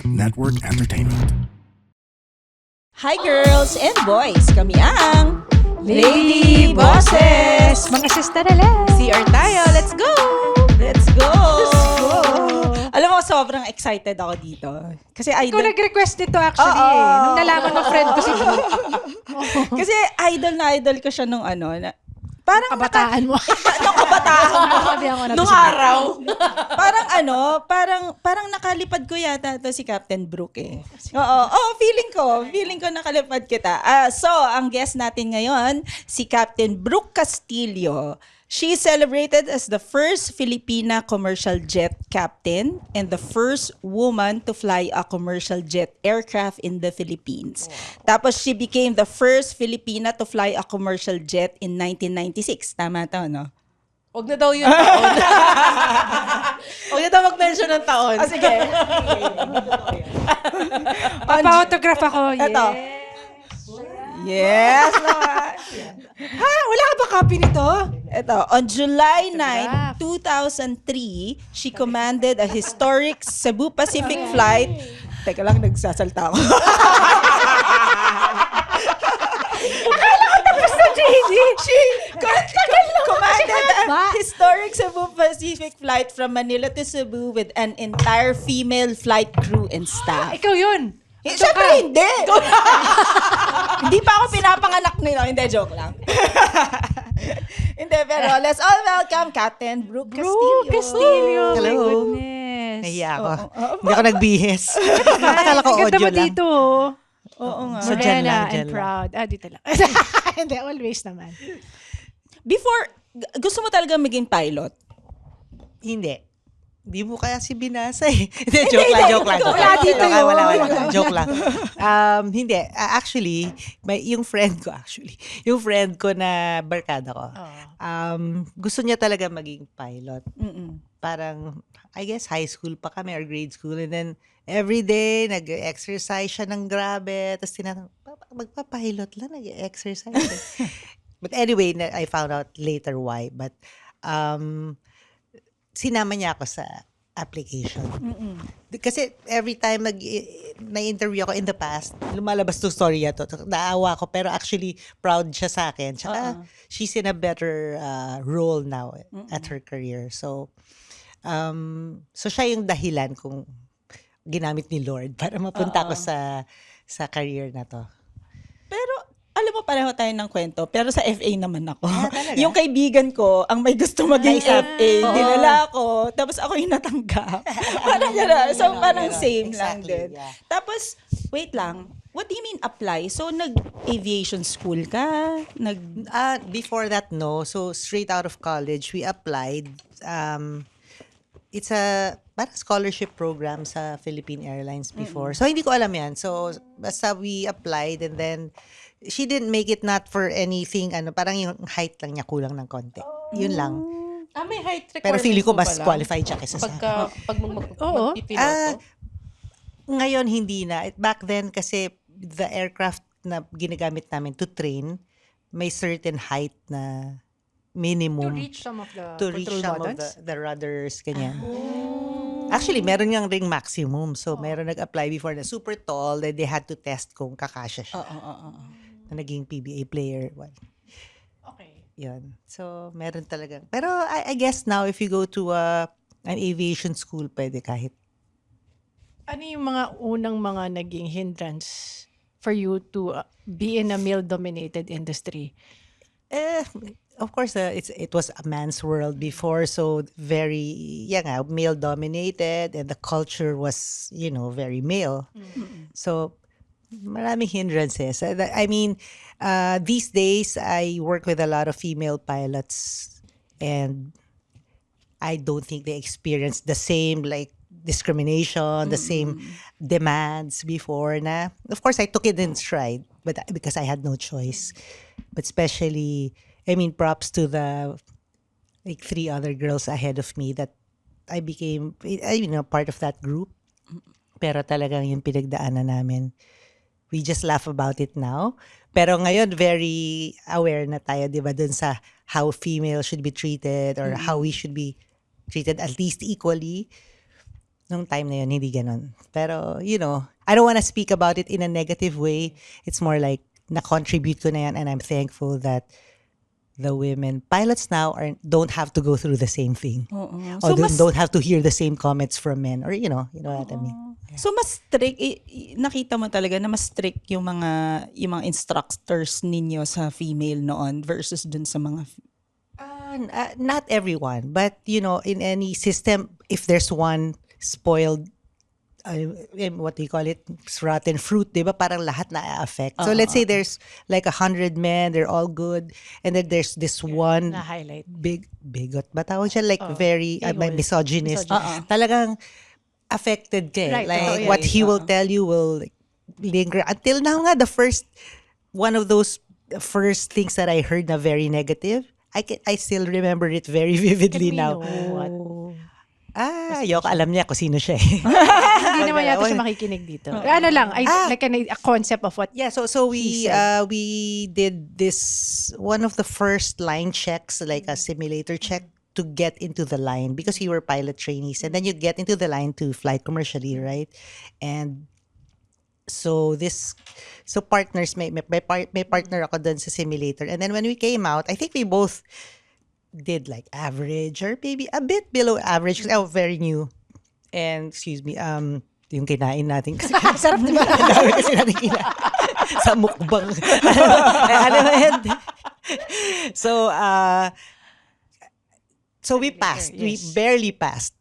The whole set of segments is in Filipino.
Network Entertainment. Hi girls and boys, kami ang Lady Bosses! Mga sista na lang. CR tayo, let's go! Let's go! Alam mo, sobrang excited ako dito. Kasi Ikaw nag-request nito actually Nung nalaman ng friend ko si Blue. Kasi idol na idol ko siya nung parang Kabataan mo. nung kabataan mo. Sabihan ko na to Nung si Blue. araw. parang nakalipad ko yata to si Captain Brooke eh. Oo, feeling ko nakalipad kita. So, ang guest natin ngayon, si Captain Brooke Castillo. She celebrated as the first Filipina commercial jet captain and the first woman to fly a commercial jet aircraft in the Philippines. Tapos she became the first Filipina to fly a commercial jet in 1996. Tama to, no? Huwag na daw yung taon. Huwag na daw mag-mention ng taon. Sige. Papa-autograph ako. Eto. Yes. Ha? Wala ka ba copy nito? Ito, on July 9, Autograph. 2003, she commanded a historic Cebu Pacific flight. Teka lang, nagsasalta ako. She commanded a historic Cebu Pacific flight from Manila to Cebu with an entire female flight crew and staff. Ikaw yun. Siyempre hindi. Hindi pa ako pinapanganak nila. Hindi, joke lang. Hindi, pero let's all welcome Captain Brooke Castillo. Castillo. Hello. My goodness. Nahiya ako. Oo. Hindi ako nagbihis. Akala ko Ang ganda audio mo lang. dito. Oo nga. So, dyan Morena lang, and dyan lang. proud. Dito lang. Hindi, always naman. Before, gusto mo talaga maging pilot? Hindi. Di mo kaya si binasa eh. Hindi, joke lang. Wala dito yun. Wala. Joke lang. Hindi. Actually, yung friend ko na barkada ko, gusto niya talaga maging pilot. Mm-mm. Parang, I guess, high school pa kami or grade school. And then, every day, nag-exercise siya ng grabe. Tapos tinatanong, magpa-pilot lang, nag-exercise. But anyway, I found out later why. But, sinama niya ako sa application. Mm-mm. Kasi every time na-interview ako in the past, lumalabas to story to. Naawa ako, pero actually, proud siya sa akin. Tsaka, she's in a better role now at her career. So siya yung dahilan kung ginamit ni Lord para mapunta ako sa career na to. Pero, alam mo, pareho tayo ng kwento. Pero sa FA naman ako. Talaga? Yung kaibigan ko, ang may gusto maging FA, dinala ako. Tapos ako yung natanggap. Parang gano'n. So, parang same lang Exactly, din. yeah. Tapos, wait lang. What do you mean apply? So, nag-aviation school ka? Before that, no. So, straight out of college, we applied. It's a parang scholarship program sa Philippine Airlines before. So, hindi ko alam yan. So, basta we applied and then she didn't make it not for anything. Parang yung height lang niya kulang ng konti. Yun lang. May height requirement Pero feeling ko mo mas pala. qualified siya kaysa sa Pag Oo. magpipiloto. Ngayon, hindi na. Back then, kasi the aircraft na ginagamit namin to train, may certain height na minimum. To reach some of the To reach control some of buttons? the rudders, ganyan. Actually, meron ngang ring maximum. So, meron nag-apply before na super tall, then they had to test kung kakasya siya. Na naging PBA player. Well, Okay. yun. So, meron talagang. Pero I guess now, if you go to an aviation school, pwede kahit. Ano yung mga unang mga naging hindrance for you to be in a male-dominated industry? Of course, it was a man's world before, so very male dominated, and the culture was very male. So maraming hindrances. I mean, these days I work with a lot of female pilots, and I don't think they experience the same discrimination, the same demands before. Na of course I took it in stride, but because I had no choice. But especially, I mean, props to the 3 other girls ahead of me that I became, part of that group. Pero talagang yung pinagdaanan namin, we just laugh about it now. Pero ngayon, very aware na tayo, di ba, dun sa how female should be treated or how we should be treated at least equally. Nung time na yun, hindi ganun. Pero, I don't want to speak about it in a negative way. It's more like, na-contribute ko na yan and I'm thankful that the women pilots now don't have to go through the same thing. Oo. Or So mas don't have to hear the same comments from men. Or, you know what I mean. So mas strict, nakita mo talaga na mas strict yung mga instructors ninyo sa female noon versus dun sa mga Not everyone, but in any system, if there's one spoiled, what do you call it, rotten fruit, di ba? Parang lahat na-affect. So let's say there's like 100 men, they're all good, and then there's this one Na-highlight. bigot ba tawag siya? Like very misogynist. Misogynist. Talagang affected ka eh. Right. Like Yeah, what he will tell you will like, linger. Until now nga, one of those first things that I heard na very negative, I still remember it very vividly Can we now. know what? Ayoko alam niya kung sino siya eh. Hindi naman yata siya makikinig dito. Ano lang, like a concept of what. Yeah, so we did this, one of the first line checks, like a simulator check to get into the line because we were pilot trainees, and then you get into the line to fly commercially, right? And so partners, may partner ako dun sa simulator, and then when we came out, I think we both did like average or maybe a bit below average because I was very new. And excuse me, yung kinain natin kasi sarap diba? Dami kasi natin kinain sa mukbang. So we passed. We barely passed.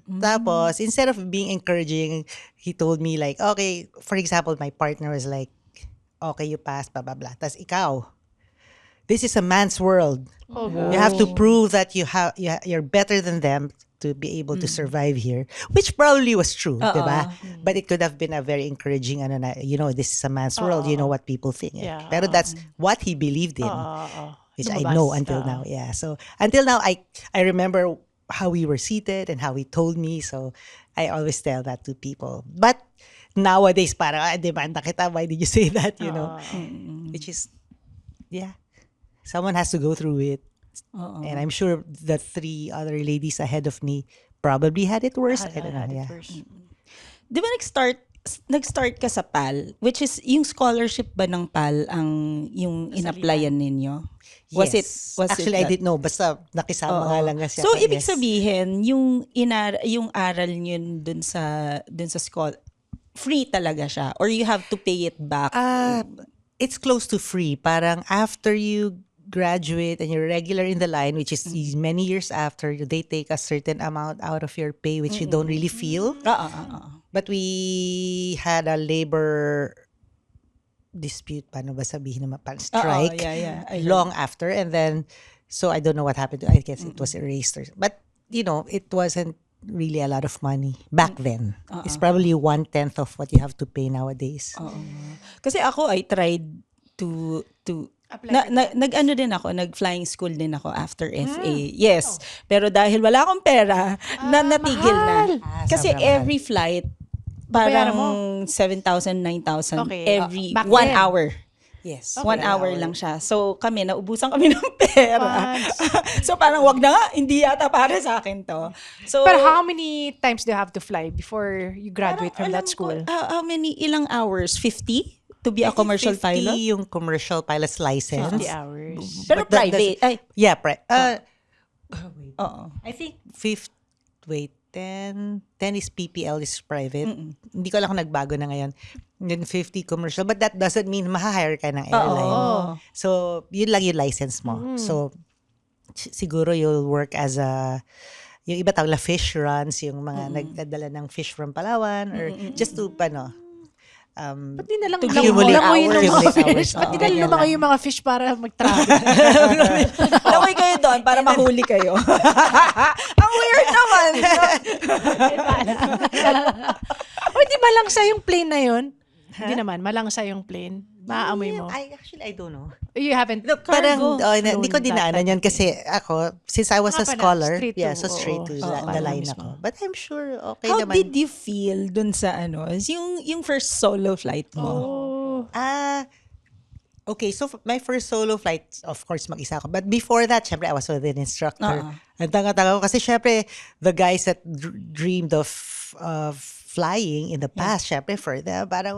Tapos, instead of being encouraging, he told me like, okay, for example, my partner was like, okay, you passed, blah, blah, blah. Tapos ikaw, this is a man's world. You have to prove that you're better than them to be able to survive here, which probably was true, diba? But it could have been a very encouraging, this is a man's world, you know what people think. Yeah. Pero that's what he believed in, which I Lumabas. know until now. Yeah. So until now, I remember how we were seated and how he told me. So I always tell that to people. But nowadays, parang, demanda kita, why did you say that, Which is, yeah. Someone has to go through it. And I'm sure the 3 other ladies ahead of me probably had it worse. I don't know. Yeah. Di ba nag-start ka sa PAL, which is yung scholarship ba ng PAL ang yung in-applyan ninyo? Was Yes. it Actually, I that? didn't know. Basta nakisama nga lang nga siya. So ibig Yes. sabihin yung aral niyo dun sa school, free talaga siya or you have to pay it back? It's close to free. Parang after you graduate and you're regular in the line, which is many years after, they take a certain amount out of your pay, which you don't really feel. But we had a labor dispute, paano ba sabihin naman, parang strike, yeah. long after. And then, so I don't know what happened. I guess it was erased. But, it wasn't really a lot of money back then. It's probably 1/10 of what you have to pay nowadays. Kasi ako, I tried to nag-ano din ako, nag-flying school din ako after FA. Yes. Pero dahil wala akong pera, natigil na. Kasi sobrang mahal. every flight, Babayaran parang 7,000, 9,000 Okay. every Back 1 then. hour. Yes. 1 hour lang siya. So kami, naubusan kami ng pera. So parang wag na nga, hindi yata para sa akin to. So, But how many times do you have to fly before you graduate from that alam ko, school? how many, ilang hours? 50? To be a commercial 50 pilot? yung commercial pilot's license. 50 hours. Pero But that private. Ay, Yeah, oo. I think 10 is PPL, is private. Hindi ko alam kung nagbago na ngayon. Then 50 commercial. But that doesn't mean mahahire ka ng airline. So, yun lang yung license mo. So, siguro you'll work as yung iba tawag na fish runs, yung mga nagdadala ng fish from Palawan or just to, Ba't di na lang To langoy accumulate ng mga hours. fish? Ba't di na Ganyan lumangoy lang. yung mga fish para mag-travel? Laway kayo doon para mahuli kayo. Ang weird naman. O di malangsa yung plane na yun? Hindi naman, malangsa yung plane. Maaamoy mo. I don't know. You haven't. Parang, hindi ko Flown dinaanan that yun kasi ako, since I was a Nga pala, scholar, straight to- so straight to oo, the line mismo. ako. But I'm sure okay How naman. did you feel dun sa yung first solo flight mo? Oh. Okay, so my first solo flight, of course, mag-isa ako. But before that, syempre, I was with an instructor. Ang tanga-tanga ko kasi syempre, the guys that dreamed of flying in the past, syempre for them, parang,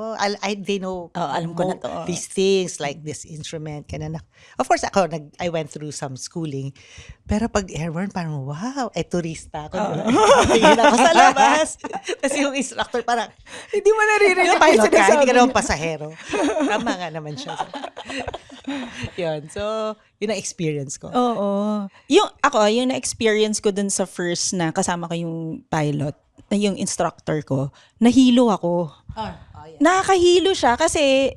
they know alam ko na to. these things, like this instrument, ganun. Of course, I went through some schooling, pero pag airborne, parang, wow, turista ako. Tingin ako sa labas. Tapos yung instructor, parang, Hindi mo naririnig yung pa yung pilot ka, hindi sinasabi ka naman niya. pasahero. Tama nga naman siya. Yun, so, yun ang experience ko. Oo. Yung na-experience ko dun sa first na kasama ko yung pilot, na yung instructor ko, nahilo ako. Nakakahilo siya kasi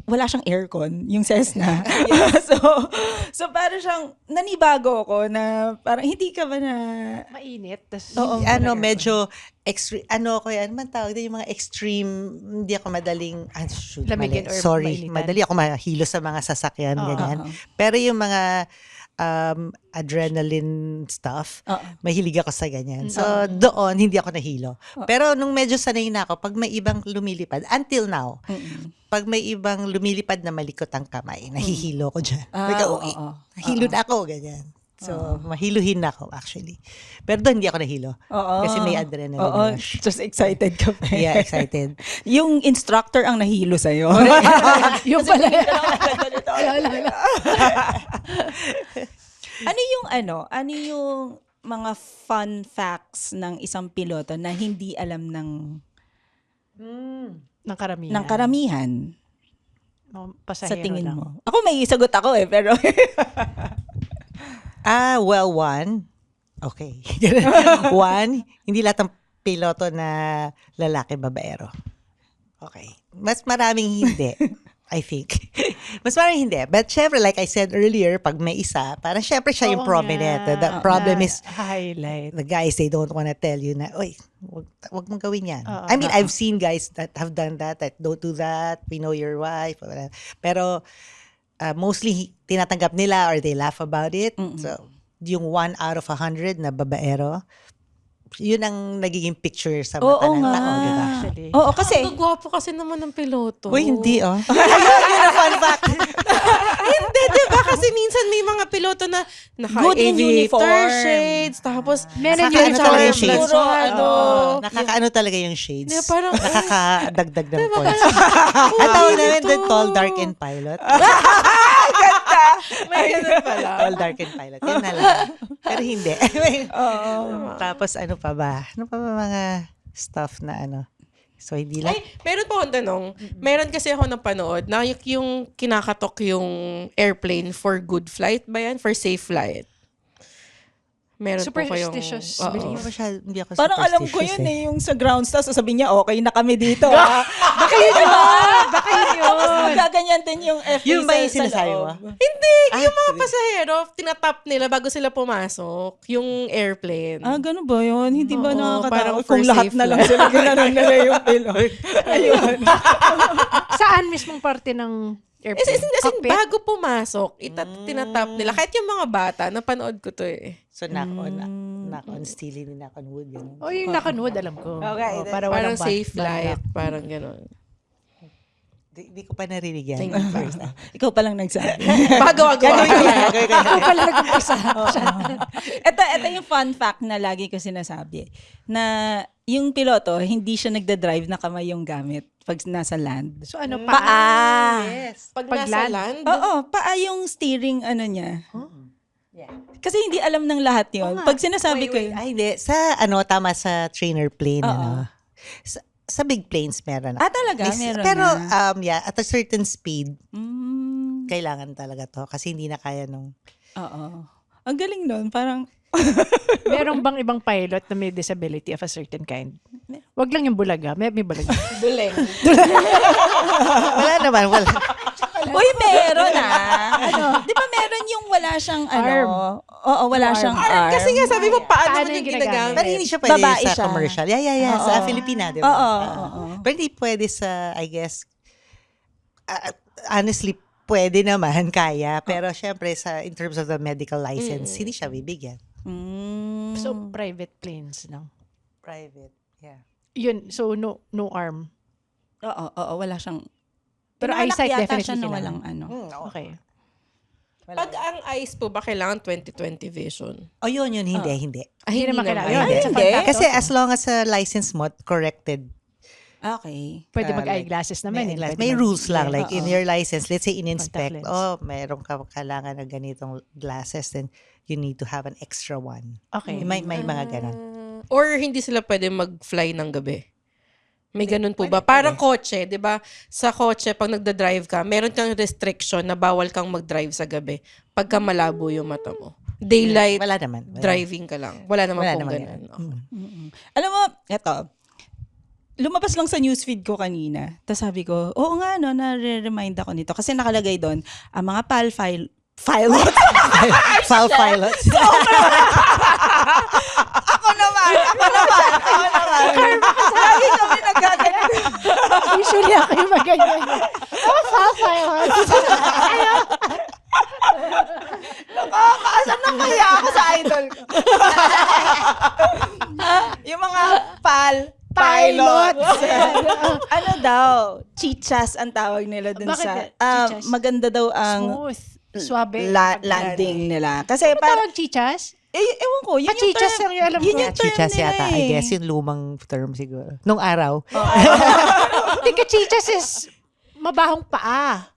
wala siyang aircon, yung Cessna. so parang siyang nanibago ako na parang hindi ka ba na... Mainit. Tas, Medyo extreme, ko yan, man tawag din yung mga extreme, hindi ako madaling, Lamigin or sorry, mainitan. madali ako mahilo sa mga sasakyan, ganyan. Oo. Pero yung mga adrenaline stuff, mahilig ako sa ganyan. So, doon, hindi ako nahilo. Pero nung medyo sanay na ako, pag may ibang lumilipad, until now, pag may ibang lumilipad na malikot ang kamay, nahihilo ko dyan. Nahilo na ako, ganyan. So, mahiluhin na ako actually. Pero doon hindi ako nahilo. Kasi may adrenaline rush. Just excited ka pa. Yeah, excited. Yung instructor ang nahilo sa'yo. yung pala. Ano yung mga fun facts ng isang piloto na hindi alam ng ng karamihan. ng karamihan Pasahero sa tingin lang. mo? Ako may sagot ako pero Well, one, okay. One, hindi lahat ng piloto na lalaki babaero. Okay. Mas maraming hindi, I think. Mas maraming hindi. But syempre, like I said earlier, pag may isa, parang syempre siya yung Oo prominent. nga. The problem is, Highlight. the guys, they don't want to tell you na, oy, wag mong gawin yan. Oo. I mean, I've seen guys that have done that don't do that, we know your wife. Pero, mostly, tinatanggap nila or they laugh about it. So, yung 1 out of 100 na babaero, yun ang nagiging picture sa mata ng tao, diba? Actually. Oo, kasi Ang gwapo kasi naman ng piloto. Uy, hindi, oh. Yun ang fun fact. Hindi, diba? Kasi minsan may mga piloto na Good in naka-aviator uniform. shades, tapos Men in Nakakaano talaga yung uniform. shades. Puro ano. Nakakaano talaga yung shades. Di ba, parang, Nakakadagdag ng points. Ang tawag namin the tall, dark, and pilot. may ganun pala. Tall, dark, and pilot. Yun na lang. Pero hindi. Tapos ano pa ba? Ano pa ba mga stuff na ano? So, hindi lang. Ay, meron po akong tanong. Meron kasi ako napanood na yung kinakatok yung airplane for good flight ba yan? For safe flight? Meron po kayong... Superstitious Oo. belief. Hindi ako parang alam ko superstitious yun yung sa ground staff, sasabihin niya, okay na kami dito. Baka yun yun. Baka yun yun. Tapos magaganyan din yung FA Yun ba yung sa sinasabi loob. mo? Hindi! Yung mga pasahero, tinatap nila bago sila pumasok yung airplane. Ganun ba yun? Hindi ba Oo, nakakatakot parang kung for lahat safe na lang flight. sila ginanon nila yung pilot? Ayun. Saan mismong parte ng airplane? As in, Cockpit? bago pumasok, tinatap nila. Kahit yung mga bata, napanood ko to eh. So, knock on steel, hindi knock on wood. Ganun. O yung nakanood, alam ko. Okay, O, para Parang walang safe bad flight, luck. parang gano'n. Di ko pa narinig yan. Thank you. First. Ikaw pa lang nagsabi. Pagawa-gawa. Ako pala nag-umpisa. Ito yung fun fact na lagi ko sinasabi. Na yung piloto, hindi siya nagda-drive na kamay yung gamit pag nasa land. So ano, Paa. Yes. Pag Pag nasa land? land, Oo, paa yung steering ano niya. Yeah. Kasi hindi alam ng lahat yun. Pag sinasabi ko yun. Ay, hindi. Sa, tama sa trainer plane, Oo. Sa big planes meron. Talaga? Meron Pero, na. at a certain speed, Mm, kailangan talaga to. Kasi hindi na kaya nung... oo. Ang galing nun. Parang, Meron bang ibang pilot na may disability of a certain kind? Wag lang yung bulaga. May bulaga. duleng. Wala naman, wala. uy, meron Di ba meron yung wala siyang Arm. Oo, wala siyang arm. Kasi nga sabi mo, paano Paano mo yung ginagamit? Pero hindi siya pwede Babae sa siya. commercial. Yeah. Sa Filipina, di ba? Oo. Pero hindi pwede sa, I guess, honestly, pwede naman, kaya. Pero syempre, in terms of the medical license, hindi siya bibigyan. Mm. So, private planes lang. Private, yeah. Yun, so no arm. Oo, wala siyang... Pero Pinanganak eyesight yata definitely siya na kailangan. walang ano. Okay. Pag ang eyes po ba kailangan 20/20 vision? O yun, hindi. Ay, Hindi naman kailangan. Hindi. Sa Hindi. contacts, Kasi as long as license mo, corrected. Okay. pwede like, mag-eyeglasses naman. Pwede May rules lang. Yeah. Like in your license, let's say in-inspect, Contact lens. mayroon ka kailangan ng ganitong glasses, then you need to have an extra one. Okay. May mga ganon. Or hindi sila pwede mag-fly ng gabi? May ganun po ba? Parang kotse, di ba? Sa kotse, pag nagda-drive ka, meron kang restriction na bawal kang mag-drive sa gabi pagka malabo yung mata mo. Daylight Wala naman. driving ka lang. Wala naman Wala pong naman ganun. ganun. Mm-mm. Alam mo, eto, lumabas lang sa newsfeed ko kanina. Tapos sabi ko, oo nga, no, na-remind ako nito. Kasi nakalagay doon, ang mga pilot. Foul pilots. Ako naman. Lagi kami nagkaganito. Usually ako yung maganyan. Nakakaasan na kaya ako sa idol ko. Yung mga pilots. Ano daw? Chichas ang tawag nila dun Bakit sa... chichas? maganda daw ang Smooth. Suabe. landing nila. Kasi Ano parang... tawag chichas? Ewan ko. Yun yung Chichas term. ang yung alam ko. Yun yung term Chichas nila yata, I eh. guess. Yung lumang term siguro. Nung araw. Hindi ka chichas is mabahong paa.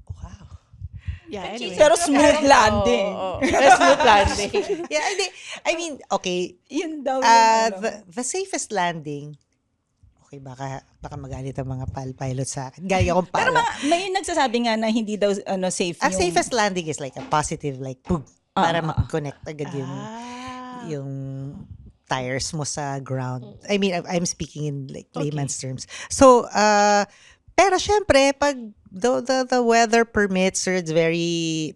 Wow. Yeah, anyway. Pero smooth landing. Smooth landing. Yeah, I mean, okay. Yun daw yung ano. The safest landing, okay, baka magalit ang mga pilots sa akin. Gaya akong Pero pala. may nagsasabi nga na hindi daw safe Ang yung... safest landing is like a positive, like, boom, para mag-connect agad yung tires mo sa ground. I mean, I'm speaking in like layman's terms. So, pero syempre, pag the weather permits or it's the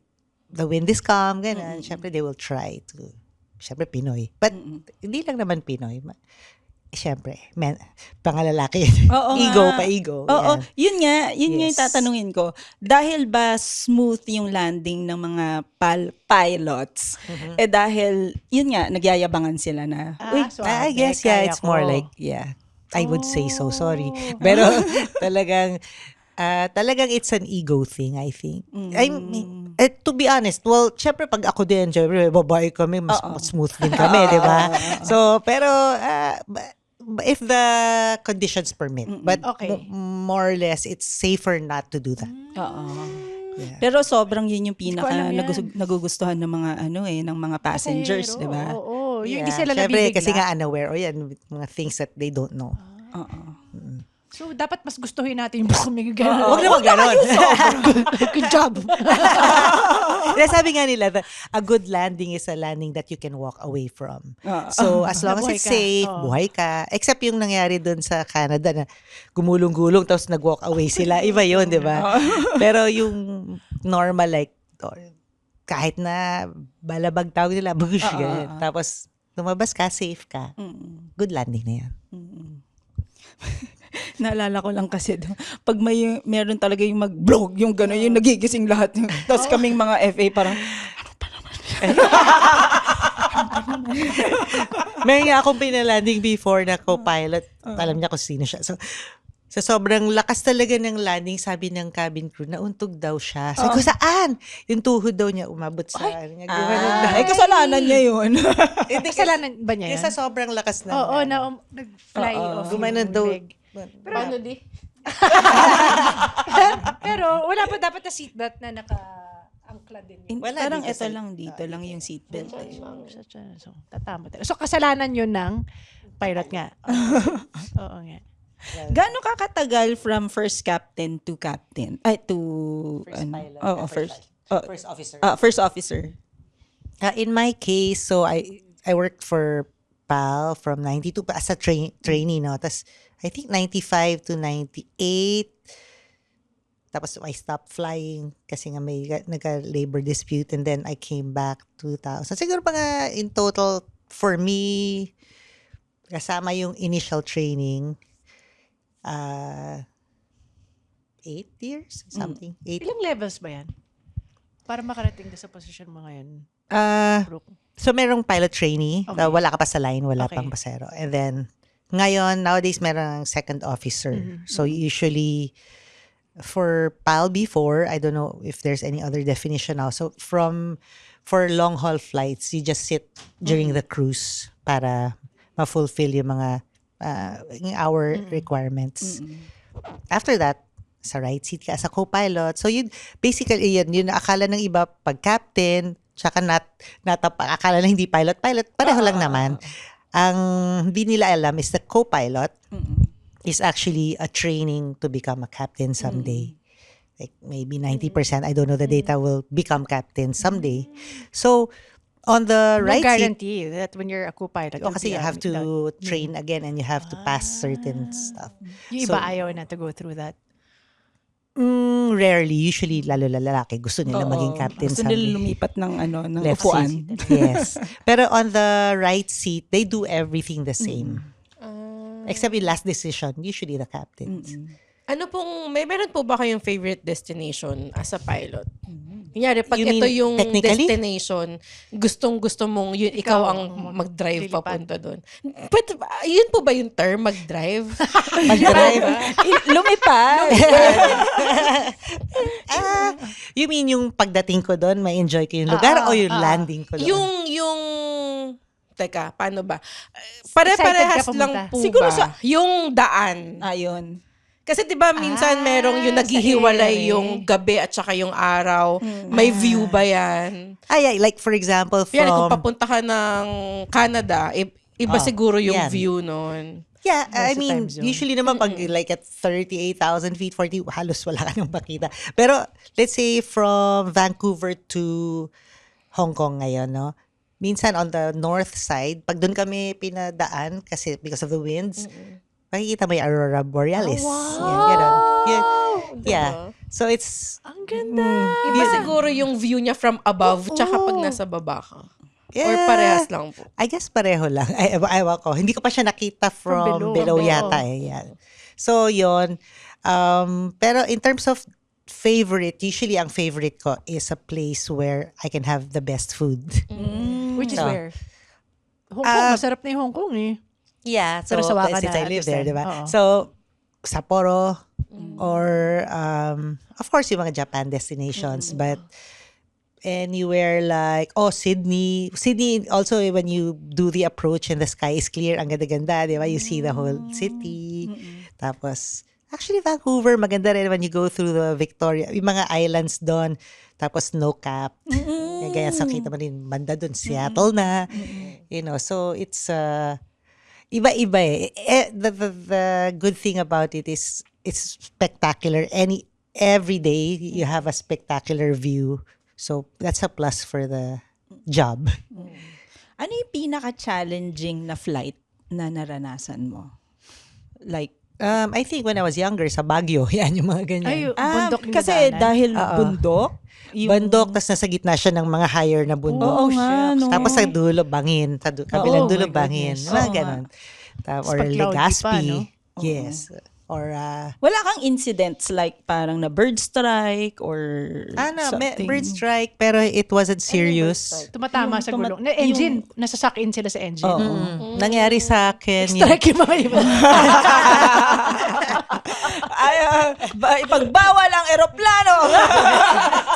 wind is calm, ganun, syempre they will try to, syempre Pinoy. But, hindi lang naman Pinoy. Syempre, pangalalaki. Oo ego nga. pa ego. Oo, Yeah. yun nga yung Yes. tatanungin ko. Dahil ba smooth yung landing ng mga pilots? Eh dahil, yun nga, nagyayabangan sila na, uy, I guess, yeah, it's more like, yeah, I would say so, sorry. Pero talagang it's an ego thing, I think. I mean, to be honest, well, syempre pag ako din, syempre, babae kami, mas smooth din kami, di ba? So, pero, if the conditions permit. But Okay. more or less, it's safer not to do that. oo. Yeah. Pero sobrang yun yung pinaka alam yan. nagugustuhan ng mga ng mga passengers, di ba? Oo. Yung hindi Yeah. sila Syempre, nabibigla. kasi nga unaware, o yan, mga things that they don't know. Oo. So, dapat mas gustuhin natin yung kami gano'n. Huwag naman ganon. Good job. Kaya sabi nga nila, a good landing is a landing that you can walk away from. So, as long as Buhay it's ka. safe, buhay ka. Except yung nangyari dun sa Canada na gumulong-gulong tapos nag-walk away sila. Iba yun, di ba? Pero yung normal, like, kahit na balabag tawag nila, bush, ganyan. Tapos, lumabas ka, safe ka. Good landing na yan. Naalala ko lang kasi pag meron talaga yung mag-vlog, yung gano'n, yung nagigising lahat. Tapos kaming mga FA parang, Meron nga akong pinalanding before na co-pilot. Alam niya kung sino siya. So, sa sobrang lakas talaga ng landing, sabi ng cabin crew, nauntog daw siya. Sabi ko, saan? Yung tuhod daw niya umabot sa ano niya. kasalanan niya yun. Hindi, Kasalanan ba niya Kasi yan? sa sobrang lakas na. Oo, na nag-fly off Gumanon yung daw. leg. Paano di? Pero wala pa dapat na seatbelt na naka-angkla din yun. Wala, Parang dito ito sa- lang dito lang yung seatbelt. Eh. So, tatama talaga. So, kasalanan yun ng pilot nga. Oo nga. Gaano ka katagal from first captain to captain? Ay, to... First officer. First officer. In my case, so I worked for PAL from 92 as a trainee, no? Tapos, I think 95 to 98. Tapos, I stopped flying kasi nga may nagka-labor dispute and then I came back 2000. Siguro pa nga in total, for me, kasama yung initial training, 8 years? Something. 8. Ilang levels ba yan? Para makarating ka sa position mo ngayon. Brooke. So, merong pilot trainee. Okay. Wala ka pa sa line, wala Okay. pang pasero. And then, ngayon, nowadays, merong second officer. So, usually, for PAL before, I don't know if there's any other definition now. So for long haul flights, you just sit during the cruise para ma-fulfill yung mga yung hour requirements. After that, sa right seat ka as a co-pilot. So yun, basically yun akala ng iba pag captain, tsaka akala na hindi pilot, pareho lang naman. Ang hindi nila alam is the co-pilot is actually a training to become a captain someday. Like maybe 90%, I don't know the data, will become captain someday. So on the No right seat, guarantee that when you're a co-pilot. oh, kasi you have to train again and you have to pass certain stuff. Yung iba ayaw na to go through that. Rarely, usually lalo lalaki gusto nila maging captain Gusto someday. nila lumipat ng ng Left upuan. seat. Yes. Pero on the right seat, they do everything the same. Except yung last decision, usually the captains. Ano pong, meron po ba kayong favorite destination as a pilot? Kunyari, pag You ito mean yung technically? destination, gustong-gusto mong yun, ikaw ang mag-drive lilipad. papunta doon. But, yun po ba yung term, mag-drive? Mag-drive. Lumipad. You mean yung pagdating ko doon, may enjoy ko yung lugar o yung landing ko doon? Teka, paano ba? Excited Pare-parehas ka lang pumunta. po Siguro ba? Yung daan. Ayun. Kasi 'di ba minsan merong yung naghihiwalay yung gabi at saka yung araw. May view ba 'yan? Ay, like for example, Yan kung from... papunta ka ng Canada, iba siguro yung yan. view noon. Yeah, I Nasa mean, time zone. usually naman pag like at 38,000 feet, 40, halos wala ka nang makita. Pero let's say from Vancouver to Hong Kong ngayon, no? Minsan on the north side, pag doon kami pinadaan kasi because of the winds, makikita mo yung Aurora Borealis. Yan, ganun. Yeah. So it's... Ang ganda. Iba siguro yung view niya from above tsaka pag nasa baba ka. Or Yeah. parehas lang po. I guess pareho lang. Ay, ewan ko. Hindi ko pa siya nakita from below yata. Yan. So, yon. Pero in terms of favorite, usually ang favorite ko is a place where I can have the best food. Which is So, where? Hong Kong, masarap na yung Hong Kong eh. Yeah. So, Pero sawa ka since na I at live this there, time. diba? Oo. So, Sapporo or of course yung mga Japan destinations, but anywhere like Sydney also when you do the approach and the sky is clear, ang ganda-ganda, di ba? You see the whole city. Tapos actually Vancouver maganda rin when you go through the Victoria, yung mga islands doon, tapos snow cap. Gaya sa kita mo rin banda doon, Seattle na. You know, so it's iba-iba eh. The good thing about it is it's spectacular. Every day you have a spectacular view. So that's a plus for the job. Ano yung pinaka-challenging na flight na naranasan mo? Like, I think when I was younger sa Baguio, yan yung mga ganyan. Ay, bundok yung kasi nadaanan. dahil bundok, Bundok, tas nasa gitna siya ng mga higher na bundok. Oo nga, no? Tapos sa dulo, bangin. Sa kabilang Oh dulo, my bangin. goodness. Mga Oo ganon. Or pag cloudy Legazpi. pa, no? Yes. Or, wala kang incidents like parang na bird strike or something? bird strike, pero it wasn't serious. Tumatama sa gulong. Na engine, nasasak in sila sa engine. Oo. Nangyari sa akin. Strike yung mga iba. Ay, ipagbawal ang eroplano.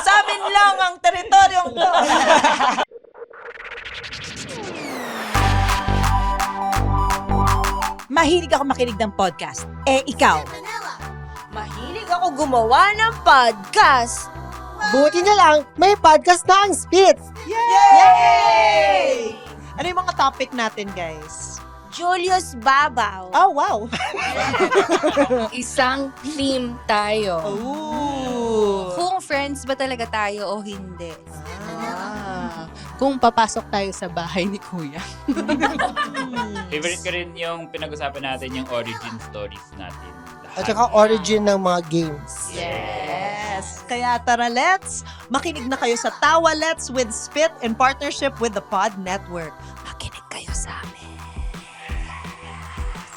Sa amin lang ang teritoryong to. Mahilig ako makinig ng podcast. Eh, ikaw? Mahilig ako gumawa ng podcast. Buti na lang, may podcast na ang Spits! Yay! Ano yung mga topic natin, guys? Julius Babaw. Oh, wow! Isang team tayo. Ooh! Kung friends ba talaga tayo o hindi. Kung papasok tayo sa bahay ni Kuya. Favorite ko rin yung pinag-usapan natin yung origin stories natin. At saka origin ng mga games. Yes! Kaya tara, let's makinig na kayo sa Tawa Let's with Spit in partnership with the Pod Network. Makinig kayo sa amin.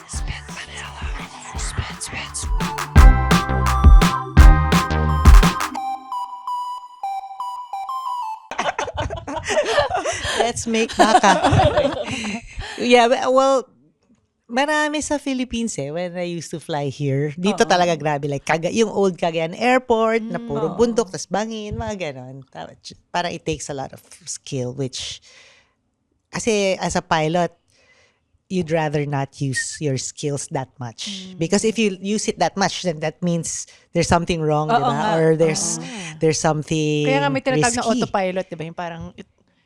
Spit Manila. Spit. Let's make baka. Yeah, well, Marami sa Philippines when I used to fly here. Dito talaga grabe. Like, yung old Cagayan Airport na puro bundok, tas bangin, mga ganon. Parang it takes a lot of skill, which, kasi as a pilot, you'd rather not use your skills that much. Because if you use it that much, then that means there's something wrong, di ba? Or there's something Kaya nga may tinatawag na risky. autopilot, di ba? Yung parang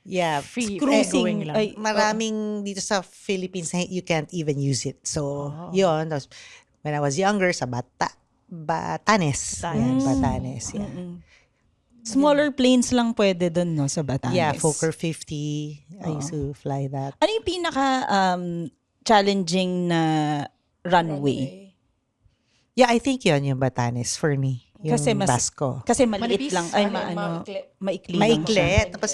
Yeah, free Cruising. going lang. Ay, maraming dito sa Philippines na you can't even use it. So, yun. Tapos, when I was younger, sa Batanes. Yan, Batanes, yeah. smaller planes lang pwede doon, no, sa Batanes. Yeah, Fokker 50. I used to fly that. Ano yung pinaka challenging na runway? Yeah, I think yun yung Batanes for me. Yung Kasi Basco. Kasi maliit Manipis? lang. Ay, maikli lang siya. Maikli. Tapos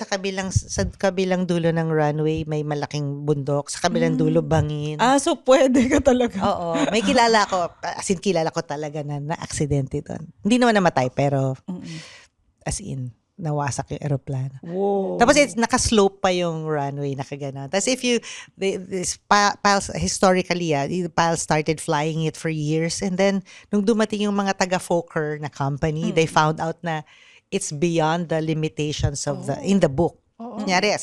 sa kabilang dulo ng runway, may malaking bundok. Sa kabilang dulo, bangin. So pwede ka talaga. Oo. May kilala ko. As in, kilala ko talaga na aksidente doon. Hindi naman namatay, pero as in, nawasak yung aeroplano. Wow. Tapos nakaslope pa yung runway, nakaganon. Tapos if you, PAL, historically, the PAL started flying it for years. And then, nung dumating yung mga taga-Fokker na company, they found out na it's beyond the limitations of in the book. Kunyari,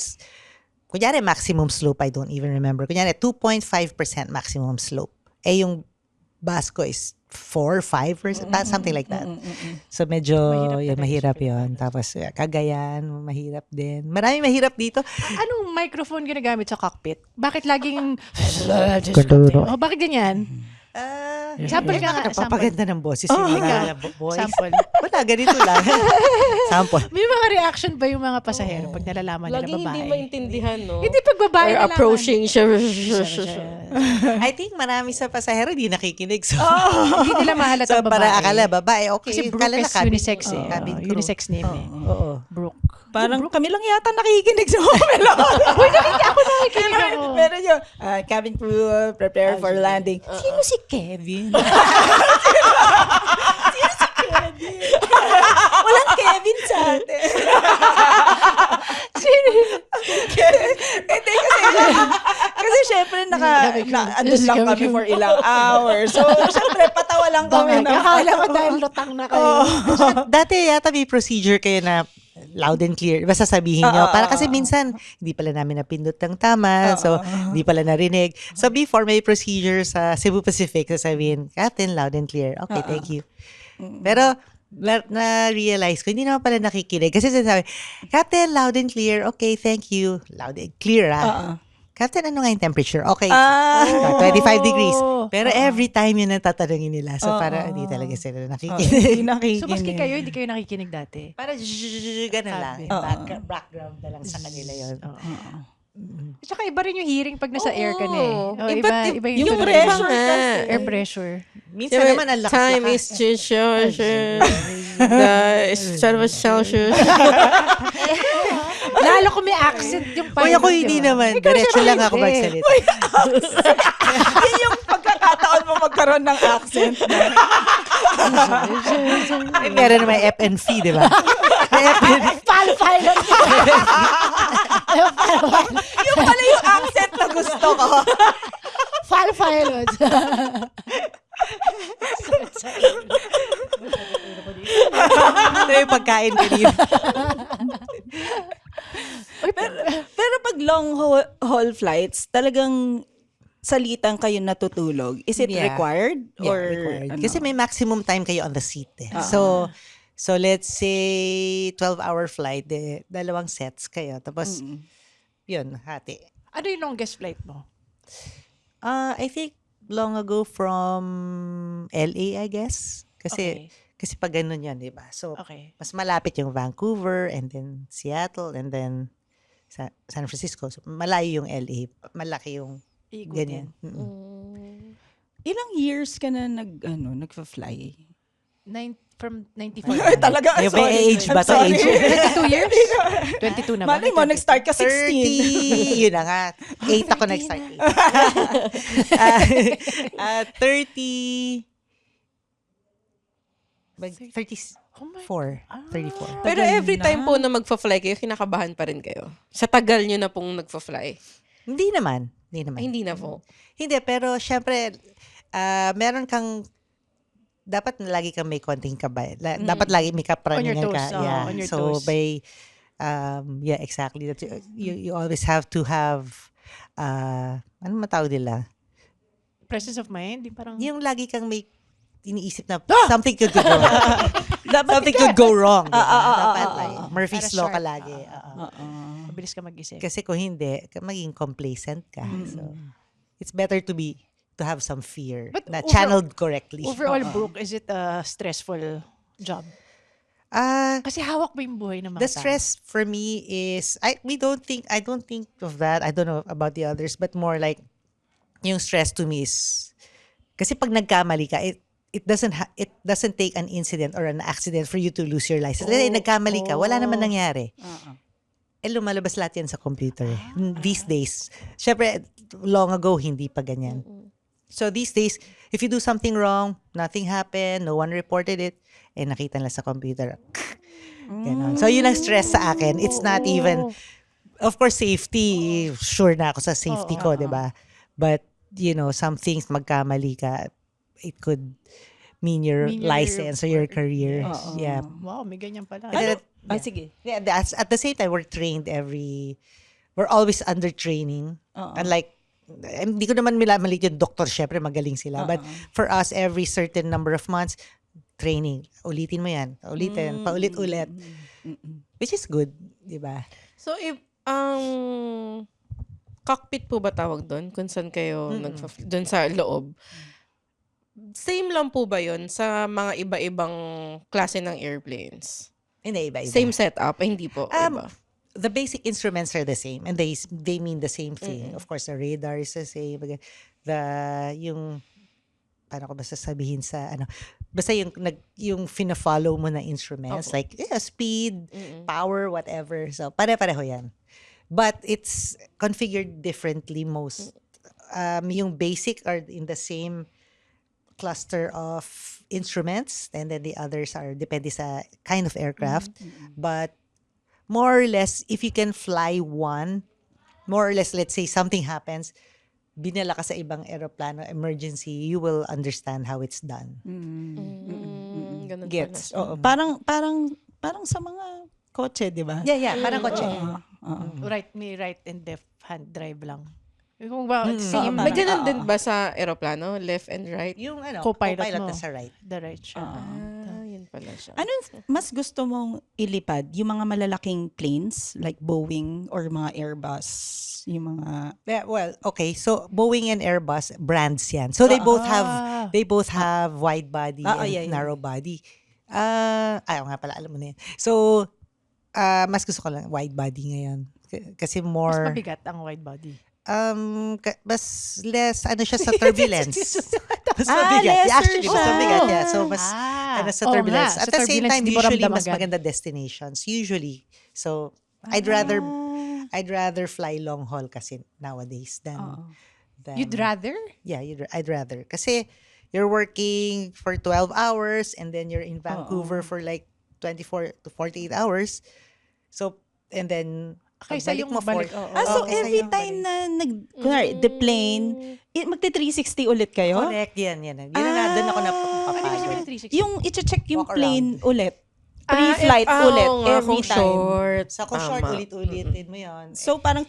maximum slope, I don't even remember. Kunyari, 2.5% maximum slope. Eh, yung Basco is 4, 5%, something like that. So medyo mahirap yun. Tapos Cagayan, mahirap din. Maraming mahirap dito. Anong microphone ginagamit sa cockpit? Bakit laging... Kanduro. Bakit ganyan? Sample ka nga. Napapaganda ng boses yung mga voice. Sample. Wala, ganito lang. Sample. May mga reaction ba yung mga pasahero pag nalalaman nila Laging babae? hindi maintindihan, no? Hindi pag babae Or nalaman. approaching siya. I think marami sa pasahero di nakikinig. So, Hindi nila mahalata so babae. para akala babae, okay. Kasi Brooke Akala na is cabin- unisex eh. cabin crew. Unisex name eh. Oo. Brooke. Parang kami lang yata nakikinig sa Homelo. Uy, Nakikinig ako. Pero yun, cabin crew, prepare for landing. Sino si Kevin? Walang Kevin sa atin. Hindi kasi syempre andun lang kami for ilang hours. So syempre patawa lang kami. Akala ko dahil lutang na kayo. Dati yata may procedure kayo na loud and clear. Basta sabihin nyo. Para kasi minsan, hindi pala namin napindot ng tama. So, hindi pala narinig. So, before may procedure sa Cebu Pacific, sasabihin, Captain, loud and clear. Okay, thank you. Pero, na-realize ko, hindi naman pala nakikinig. Kasi sinasabi, Captain, loud and clear. Okay, thank you. Loud and clear, Captain, ano nga yung temperature? Okay, 25 degrees. Pero every time yun ang tatanungin nila. So, para hindi talaga sila nakikinig. So, maski kayo, hindi kayo nakikinig dati. Para ganun lang. Background na lang sa kanila yun. Tsaka iba rin yung hearing pag nasa air ka na eh. Iba yung tunog. pressure kasi. Air pressure. Minsan naman ang lakas. Time is Celsius. Lalo kung may accent yung Uy, ako hindi naman. Diretso lang ako magsalita. Yun yung pagkakataon mo magkaroon ng accent. Ay, meron naman FNF, di ba? Pilot. Yung pala yung accent na gusto ko. Pilot. Ito yung pagkain kanina. Pero pag long haul flights, talagang salitan kayo natutulog. Is it Yeah. required? Yeah, Or required. ano? Kasi may maximum time kayo on the seat. So let's say 12-hour flight, dalawang sets kayo. Tapos, yun, hati. Ano yung longest flight mo? I think long ago from LA, I guess. Kasi pag ganun yan, di ba? So, Okay. mas malapit yung Vancouver and then Seattle and then San Francisco. So, malayo yung LA. Malaki yung ganyan. Ilang years ka na nagfa-fly? From 94. Ay, talaga. Yung may age ba? I'm sorry. Age? 22 years? 22 naman. Malay mo, nag-start ka 16. 30. Yun na nga. 8 ako nag-start. 30. 34. 34. Pero every time po na magfa-fly kayo, kinakabahan pa rin kayo. Sa tagal nyo na pong nagfa-fly. Hindi naman. Hindi naman. Hindi na po. Hindi, pero syempre, meron kang, dapat lagi kang may konting kabay. Dapat lagi may kapraningan On your ka. toes, Yeah. on your So, toes. by, yeah, exactly. That you always have to have, ano matawag nila? Presence of mind, di parang... Yung lagi kang may iniisip na something could go wrong. Something could go wrong. Dapat like, Murphy's Para Law ka sharp. lagi. Mabilis ka mag-isip. Kasi kung hindi, maging complacent ka. So, it's better to have some fear But na channeled correctly. Overall, Brooke, is it a stressful job? Kasi hawak mo yung buhay ng mga The stress for me is I don't think of that. I don't know about the others, but more like yung stress to me is kasi pag nagkamali ka, it doesn't take an incident or an accident for you to lose your license. Nagkamali ka, wala naman nangyari. Lumalabas lahat yan sa computer. These days. Syempre, long ago, hindi pa ganyan. So these days, if you do something wrong, nothing happened, no one reported it, nakita nila sa computer. Ganon. So yun ang stress sa akin. It's not even, of course, safety. Sure na ako sa safety ko, di ba? But, some things, magkamali ka, it could mean your license or your career. Yeah. Wow, may ganyan pala. Sige. Yeah, at the same time, we're always under training. Unlike, hindi ko naman malit yung doktor, syempre magaling sila. But for us, every certain number of months, training. Ulitin mo yan. Ulitin. Paulit-ulit. Which is good. Di ba? So, ang cockpit po ba tawag doon? Kung saan kayo doon sa loob? Same lang po ba yun sa mga iba-ibang klase ng airplanes? Hindi, iba-iba. Same setup? Hindi po. Iba. The basic instruments are the same and they mean the same thing. Of course, the radar is the same. Paano ko ba sasabihin sa basta yung fina-follow mo na instruments like speed, power, whatever. So pare-pareho yan. But it's configured differently most. Yung basic are in the same cluster of instruments and then the others are depende sa kind of aircraft. But more or less, if you can fly one, more or less, let's say something happens, binala ka sa ibang aeroplano, emergency, you will understand how it's done. Ganun Gets. pala. Oo. Parang sa mga kotse, di ba? Yeah, parang kotse. Right, may right and left hand drive lang. Kung ba, same, May ganun din ba sa aeroplano? Left and right? Yung Co-pilot co-pilot mo. na sa right. the right siya. Yun pala siya. Ano mas gusto mong ilipad? Yung mga malalaking planes like Boeing or mga Airbus? Yung mga... Yeah, well, okay. So Boeing and Airbus brands yan. So they both have wide body and narrow body. Ayaw nga pala, alam mo na yan. So mas gusto ko lang wide body ngayon. Kasi Mas more mabigat ang wide body. mas less siya sa turbulence. Mas mabigat. lesser Actually, mas siya. mabigat. Yeah. So mas sa Oo turbulence. nga, At sa the same turbulence, time, di mo usually ramdam mas agad. maganda destinations. Usually. So I'd rather fly long haul kasi nowadays than You'd rather? Yeah, I'd rather. Kasi you're working for 12 hours and then you're in Vancouver for like 24 to 48 hours. So, and then Kaysa pagbalik yung mo balik, for- oo. so kaysa every yung time balik. na kunwari, the plane, magti-360 ulit kayo? Correct, yan. Yun na, doon ako Ano yung napapagod. 360? Yung i-check yung Walk plane ulit. Pre-flight Oo ulit nga, every kung time. short. Sa ko short, tama. ulit-ulitin mo yun. So parang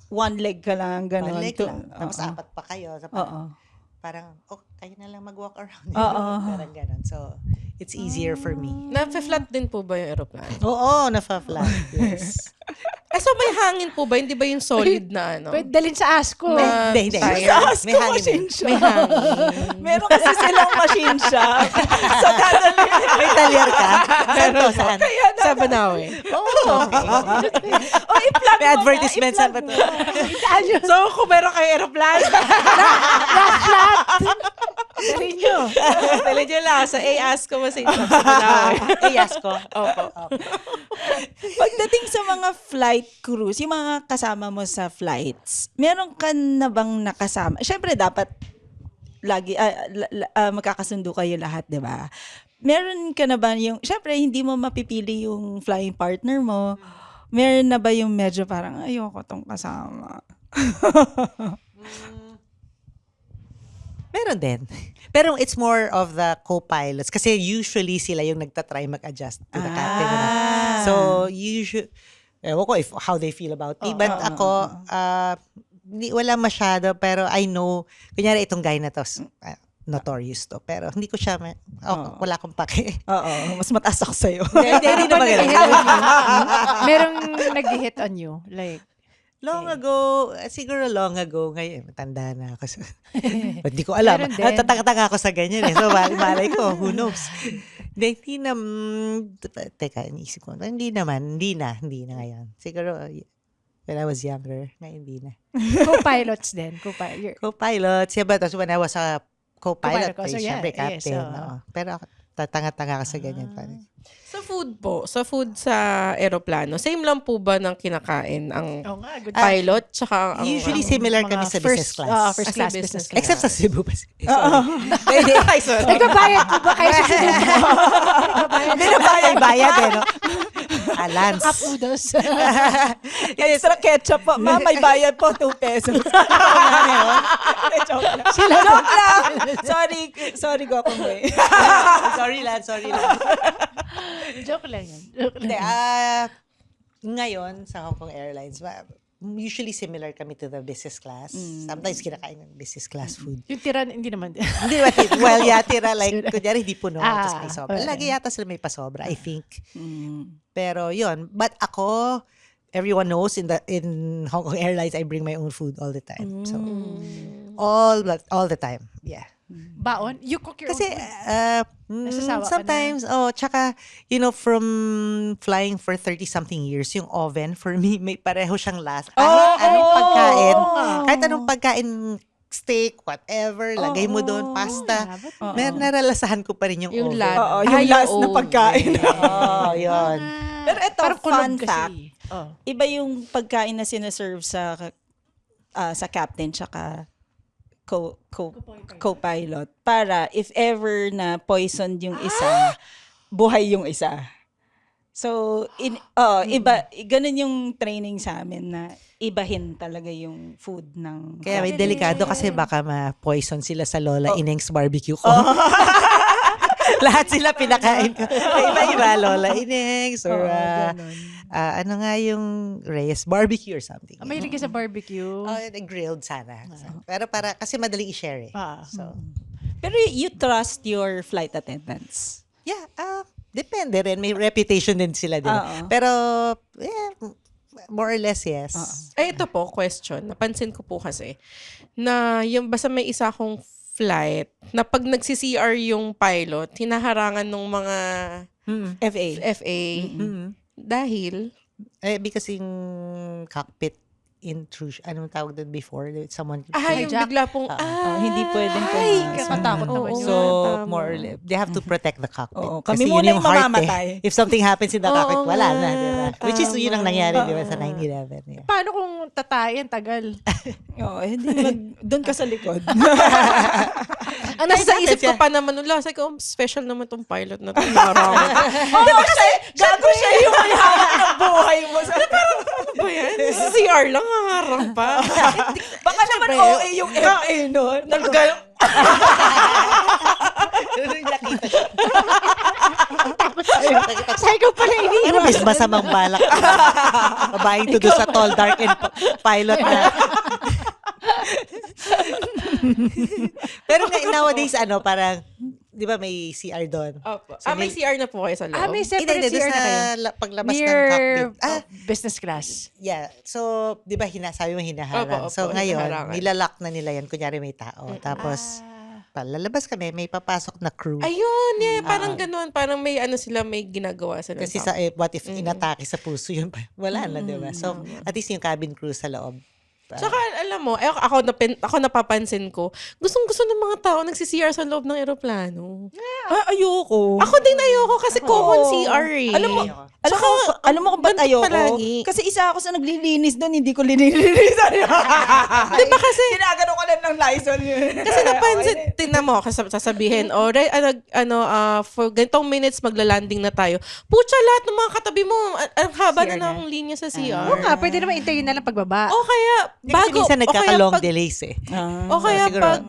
one leg ka lang, gano'n. One leg lang. Tapos Oo. apat pa kayo. So Oo. parang, kayo na lang mag-walk around. Oo. Parang ganon. So, it's easier for me. Na-flat din po ba yung aeroplano? Oo, nafa-flat. Yes. So may hangin po ba? Hindi ba yung solid na Pwede dalhin sa ASCO. Na Hindi. tire? May hangin. May hangin. Meron kasi silang machine shop. So dadalhin. May talyer ka? Saan? Sa Banawe. O i-plug May advertisement saan ba ito? So kung meron kayo aeroplano, Dalhin nyo. dali nyo lang sa ASCO Machine Shop sa Banawe. Yes ko. Opo. Pagdating sa mga flight crews, yung mga kasama mo sa flights, meron ka na bang nakasama? Siyempre, dapat lagi magkakasundo kayo lahat, di ba? Meron ka na ba yung, siyempre, hindi mo mapipili yung flying partner mo. Meron na ba yung medyo parang, ayoko tong kasama? Meron din. Pero it's more of the co-pilots. Kasi usually sila yung nagtatry mag-adjust to the captain. So, usually, ewan ko how they feel about me. But ako, wala masyado. Pero I know, kunyari itong guy na to, notorious to. Pero hindi ko siya, wala akong pake. Oo, mas mataas ako sa'yo. Hindi naman ganun. Merong nag-hit on you? Like, Long ago, siguro long ago, ngayon, matanda na ako. But di ko alam. Meron din. Tatanga ako sa ganyan eh. So, malay ko, who knows? Hindi na, teka, iniisip ko, hindi na ngayon. Siguro, when I was younger, ngayon hindi na. co-pilots din. Co-pilots, yeah, but when I was a co-pilot, Co-pilot ka, so yeah, syempre captain. yes, oo. Oo. Pero ako, tatanga-tanga ka sa ganyan. Sa food sa aeroplano, same lang po ba ng kinakain ang Oo nga, good. pilot tsaka ang Usually similar kami sa business class. First Sa class, business business class. Except sa Cebu pa. Ay, sorry. Nagbabayad po ba kayo sa Cebu? Hindi na bayad eh, no? Lance. Cup noodles. Extra ketchup po. Ma, may bayad po, 2 pesos. Joke lang. Joke lang. Sorry ko akong way. Sorry, Lance. Joke lang yan. Hindi, ngayon, sa Hong Kong Airlines, usually similar kami to the business class. Sometimes kinakain ng business class food. Yung tira, hindi naman. Hindi naman, well, tira like, kunyari, di puno, Ah, tapos may sobra. okay. Lagi yata sila may pasobra, I think. Pero yun, but ako, everyone knows in Hong Kong Airlines, I bring my own food all the time. So, all the time, yeah. Baon? You cook your Kasi, own food? Nasasawa ka na? sometimes, tsaka, from flying for 30-something years, yung oven, for me, may pareho siyang lasa. Anong pagkain, kahit anong pagkain, steak, whatever, lagay mo doon, pasta, naralasahan ko pa rin yung Yung oven. last. Oo, yung last na pagkain. Yun. Pero ito, Parang kulog fun kasi. fact. Oh. Iba yung pagkain na sinaserve sa captain tsaka co-pilot para if ever na poisoned yung isa, buhay yung isa. So, iba, ganun yung training sa amin na ibahin talaga yung food ng Kaya may delikado kasi baka ma-poison sila sa Lola Ineng's barbecue ko. Lahat sila pinakain ko. Iba-iba, Lola Ineng's or ano nga yung Reyes barbecue or something. May ka sa barbecue. Grilled sana. Pero kasi madaling i-share eh. So, Pero you trust your flight attendants? yeah, depende rin. May reputation din sila din. Pero, more or less, yes. Ay, ito po, question. Napansin ko po kasi na yung basta may isa akong flight na pag nagsi-CR yung pilot, hinaharangan ng mga FA. Dahil? Because yung cockpit intrusion, anong tawag doon before? Someone yung bigla pong, Hindi pwedeng Katakot naman yun. So, more or less, they have to protect the cockpit. Oo, Kasi kami muna yun yung heart mamamatay. If something happens in the cockpit, Oo wala nga. na, di ba? Which is yun ang Tama. nangyari, di ba, sa 9/11. Yeah. Paano kung tatayan, tagal? Doon ka sa likod. ang nasa isip ko pa naman, sabi ko, special naman tong pilot na to. Hinaharangan. Gago siya yung may hawak ng buhay mo. Ano ba yan? Sa CR lang, haharang pa. Baka naman OA yung FA, no? Sa'yo ko pala Ano, mas masamang balak. Babaeng to do sa tall, dark, and pilot na. Pero nowadays, parang, di ba may CR doon? Opo. So, may CR na po kayo sa loob? may separate Hindi, CR na kayo. paglabas ng Near cockpit. business class. Yeah. So, di ba sabi mo hinaharang? Opo, So, ngayon, hinaharangan. nilalak na nila yan. Kunyari may tao. Tapos, lalabas kami, may papasok na crew. Ayun, parang ganun. Parang may may ginagawa sila. Kasi what if inatake sa puso yun? Wala na, di ba? So, at least yung cabin crew sa loob. Tsaka, alam mo, ako napapansin ko, gustong-gusto ng mga tao nagsi-CR sa loob ng eroplano. Ayoko. Ako din ayoko kasi common CR eh. Alam mo kung ba't ganito ayoko? palagi. Kasi isa ako sa naglilinis doon, hindi ko linilinisan. Di ba kasi, Ginagano ko lang ng Lysol yun. kasi napansin, tingnan mo, sasabihin, for ganitong minutes magla-landing na tayo. Pucha, lahat ng mga katabi mo, ang haba CR na ng linya sa CR. Oo nga, pwede naman hintayin na lang pagbaba. O kaya, Kasi minsan o kaya nagkaka-long pag- delays eh. O kaya siguro. pag,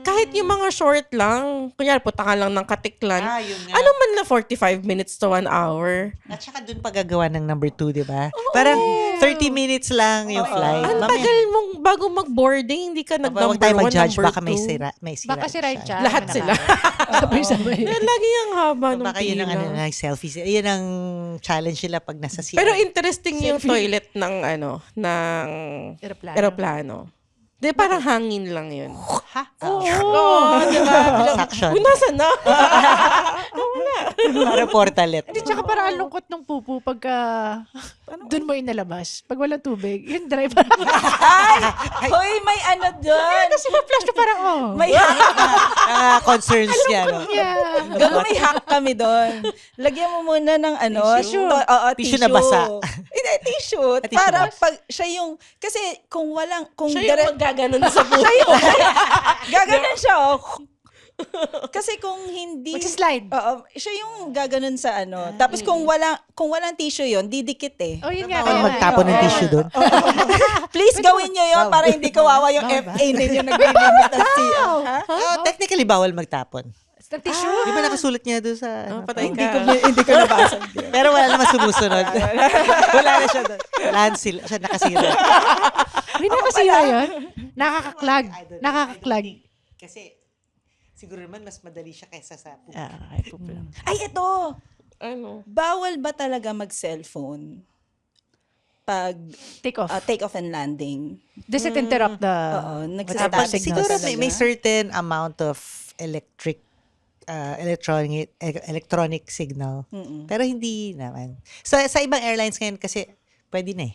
kahit yung mga short lang, kunyari punta ka lang ng Katiklan, Yun nga. ano man na 45 minutes to 1 hour. At saka dun pagagawa ng number 2, di ba? Parang 30 minutes lang yung flight. Ang Mamaya- tagal mong bago mag-boarding, hindi ka Huwag nag-number tayo 1, mag-judge, number 2. baka may sira. Baka si Ride siya. Lahat sila. Sabay-sabay. Lagi ang haba ng Baka yun ang pila. selfies. Yun ang challenge nila pag nasa CR. Pero interesting yung toilet ng ng eroplano. Di, parang hangin lang yun. Oo, di ba? Suction. Uy, nasa na? Para portalet. Hindi, tsaka parang ang lungkot ng pupu pagka doon mo inalabas. Pag walang tubig, yung driver. Hoy, may ano doon. Kasi ma-flash ka parang, May Concerns niya, no? yeah. Gago, may hack kami doon. Lagyan mo muna ng Tissue. Tissue na basa. Hindi, tissue. Tissue Para box. pag siya yung, kasi kung Siya yung maggaganon sa buhay. gaganon siya. Kasi kung hindi Magsislide. siya yung gaganon sa ano. Tapos kung walang tissue yon, didikit eh. Oh, yun nga. Bawal kaya magtapon ng tissue doon. Please gawin niyo yon para hindi kawawa yung FA ninyo naglilimit ng CR. Ha? Technically, bawal magtapon. Sa tissue. Di ba nakasulat niya doon sa... Patay Hindi ka. ko nabasa. Pero wala naman sumusunod. Wala na siya doon. Wala na siya nakasira. May nakasira yun. Nakakaklag. Nakakaklag. Kasi siguro naman mas madali siya kaysa sa poop. Ay, ito. Ano? Bawal ba talaga mag-cellphone pag Take off. take off and landing? Does it interrupt the... Oo, WhatsApp nagsasabi signals? Siguro talaga. may certain amount of electronic signal. Pero hindi naman. Sa ibang airlines ngayon kasi pwede na eh.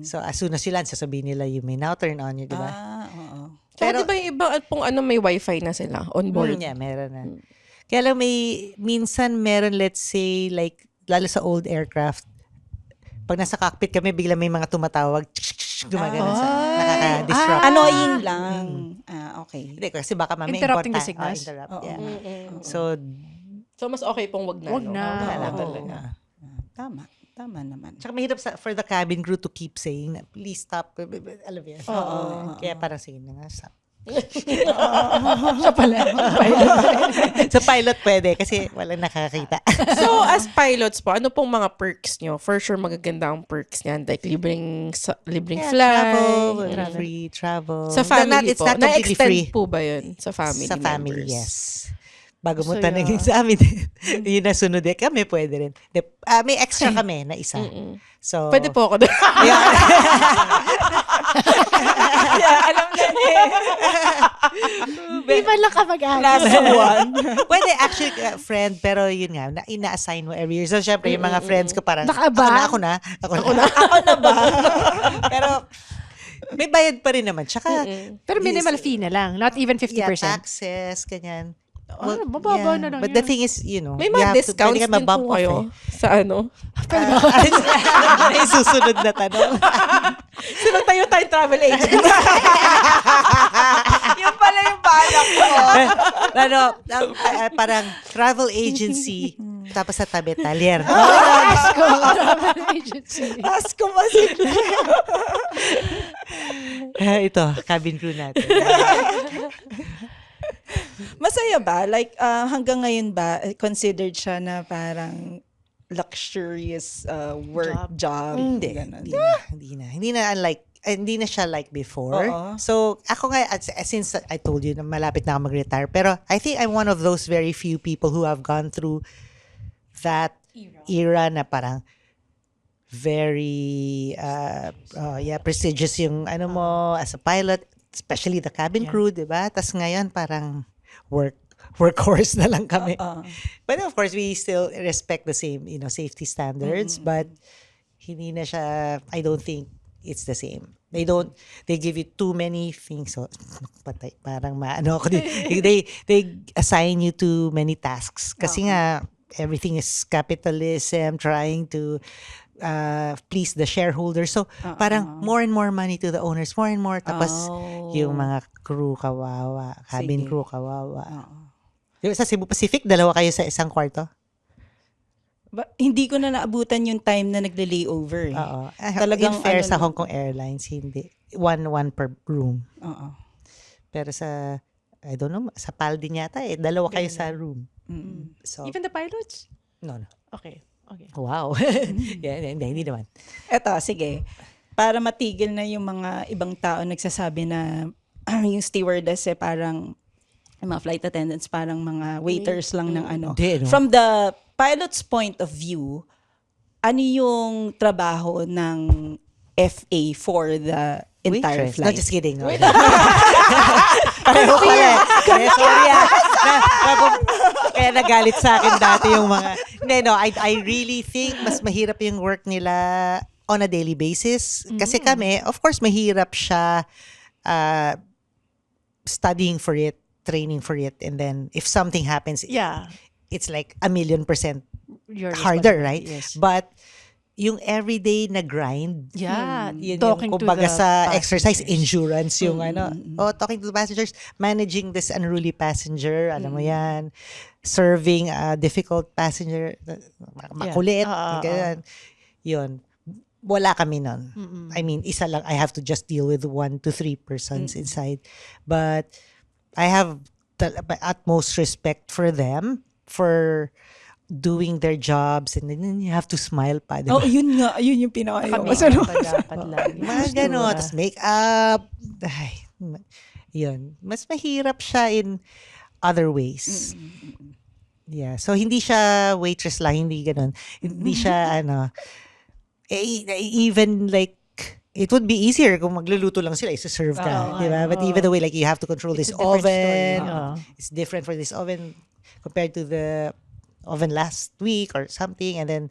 So as soon as you land, sasabihin nila you may now turn on, di ba? Oo. Pero, di ba yung iba, pong may wifi na sila on board? Yeah, meron na. Kaya lang minsan meron, let's say, like, lalo sa old aircraft, pag nasa cockpit kami, bigla may mga tumatawag, gumagana sa, nakaka-disrupt. Annoying lang. Okay. Hindi, kasi baka mamaya Interrupting the important. signals? Interrupt, Oo. yeah. So, So, mas okay pong wag na. Wag no? na. Wala oo. talaga. Tama. Tama naman. Tsaka mahirap for the cabin crew to keep saying na, please stop. Alam mo yan. Kaya parang sige na nga, stop. Siya pala. Sa pilot pwede kasi walang nakakita. So, as pilots po, ano pong mga perks nyo? For sure, magaganda ang perks niyan. Like, libreng flight. Free travel. Sa family It's po. not completely Na-extend free. po ba yun? Sa family Sa family, members? yes. Bago mo So, tanongin sa amin, yun na sunod eh. Kami pwede rin. May extra kami na isa. So, Pwede po ako doon. Alam na niya. Di ba lang kamag-anak? Last one. pwede actually friend, pero yun nga, ina-assign mo every year. So, syempre, yung mga friends ko parang, Nakaaba? ako na. Ako na ba? Pero, may bayad pa rin naman. Tsaka, Pero minimal fee na lang. Not even 50%. yeah, taxes, ganyan. mababa na lang But yan. the thing is, you know, May you mga have to- discounts pwede ka din mabump po off kayo sa ano. May susunod na tanong. Sino tayo travel agent? Yung pala yung balak ko. Parang travel agency, tapos sa tabi, talyer. Asko. Travel agency. Ask ko kasi. Ito, cabin crew natin. Masaya ba? Like, hanggang ngayon ba, considered siya na parang luxurious work job? Hindi. Ganon. Hindi na siya like before. Oo. So, ako nga, since I told you na malapit na ako mag-retire, pero I think I'm one of those very few people who have gone through that era na parang very prestigious yung ano mo as a pilot, especially the cabin crew, di ba? Tas ngayon parang workhorse na lang kami. But of course, we still respect the same, safety standards, but hindi na siya, I don't think it's the same. They give you too many things. So, patay, parang maano ako din. They assign you too many tasks. Kasi nga, everything is capitalism, trying to please the shareholders. So, parang more and more money to the owners, more and more. Tapos, yung mga crew kawawa, cabin Sige. crew kawawa. Yung sa Cebu Pacific, 2 kayo sa isang kwarto? Hindi ko na naabutan yung time na nagle-layover. Oo. Talagang In fair ano sa lang. Hong Kong Airlines, hindi. One per room. Oo. Pero sa, I don't know, sa PAL din yata dalawa kayo sa room. Mm. So, Even the pilots? no. Okay. Okay. Wow. Hindi naman. Eto, sige. Para matigil na yung mga ibang tao nagsasabi na yung stewardess parang yung mga flight attendants parang mga waiters lang ng ano. Hindi, no? From the pilot's point of view, ano yung trabaho ng FA for the entire Waitress. flight? No, just kidding. No. Pareho pala. Sorry kaya nagalit sa akin dati yung mga... Hindi, no, I really think mas mahirap yung work nila on a daily basis. Kasi kami, of course, mahirap siya studying for it, training for it, and then if something happens, Yeah. it's like 1,000,000% Your harder, right? responsibility, Yes. But yung everyday na grind, Yeah. yun Talking yung to kumbaga the sa exercise, passengers. endurance yung talking to the passengers, managing this unruly passenger, alam mo yan, serving a difficult passenger, makulit, ganyan. Yun. Wala kami nun. I mean, isa lang, I have to just deal with 1 to 3 persons inside. But I have the utmost respect for them, for doing their jobs, and then you have to smile pa. Diba? Oh, yun nga. Yun yung pinaka-ayaw. Dapat lang. Mga gano'n. Tapos make-up. Ay, yun. Mas mahirap siya in other ways. Yeah. So, hindi siya waitress lang. Hindi gano'n. Hindi siya, even like, it would be easier kung magluluto lang sila, isa-serve ka. Diba? But even the way, like, you have to control this a different oven. story. It's different for this oven compared to the oven last week or something. And then,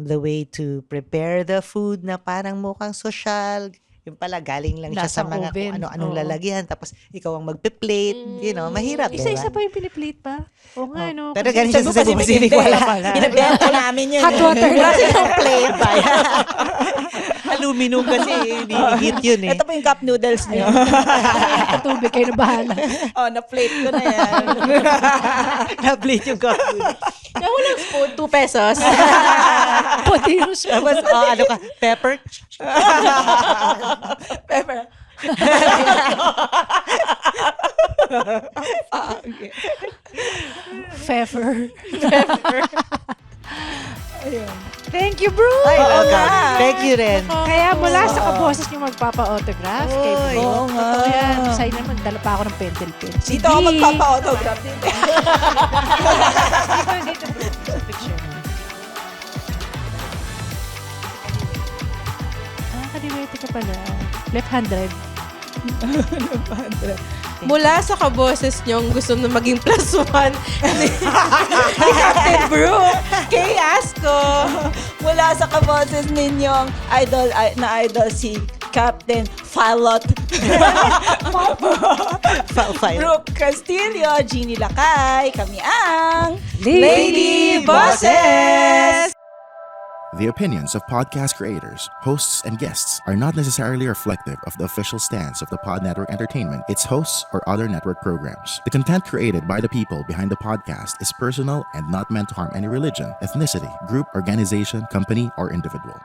the way to prepare the food na parang mukhang social. Yung pala, galing lang siya sa Lasang mga oven. kung ano-anong Oo. lalagyan. Tapos, ikaw ang magpe-plate. Mahirap, Isa-isa diba? pa yung piniplate pa. Oo nga, no? Pero Kasi ganun siya sa Cebu Pacific, wala. Binabenta namin yun. Hot water Wala lang. silang plate ba? Aluminum kasi, hinihigit yun eh. Ito po yung cup noodles niyo. Patubig kayo na bahala. Oh, na-plate ko na yan. Na-plate yung cup. Kaya walang spoon, 2 pesos. Pati yung spoon. Tapos, ano ka, pepper? Pepper. Pfeffer. Thank you, bro. Ay, welcome. Thank you rin. Kaya mula sa kaboses niyo magpapa-autograph kay Oy, Bro. oo nga. Totoo yan. Sa'yo naman, dala pa ako ng pentel pen. Dito ako magpapa-autograph din. Dito, bro. Picture. Kaliwete ka pala. Left-hand drive. Mula sa kaboses niyong gusto na maging +1 ni Captain Brooke, kay Asko. Mula sa kaboses ninyong idol si Captain Falot. Brooke Castillo, Jeannie Lakay, kami ang Lady Bosses! The opinions of podcast creators, hosts, and guests are not necessarily reflective of the official stance of the Pod Network Entertainment, its hosts, or other network programs. The content created by the people behind the podcast is personal and not meant to harm any religion, ethnicity, group, organization, company, or individual.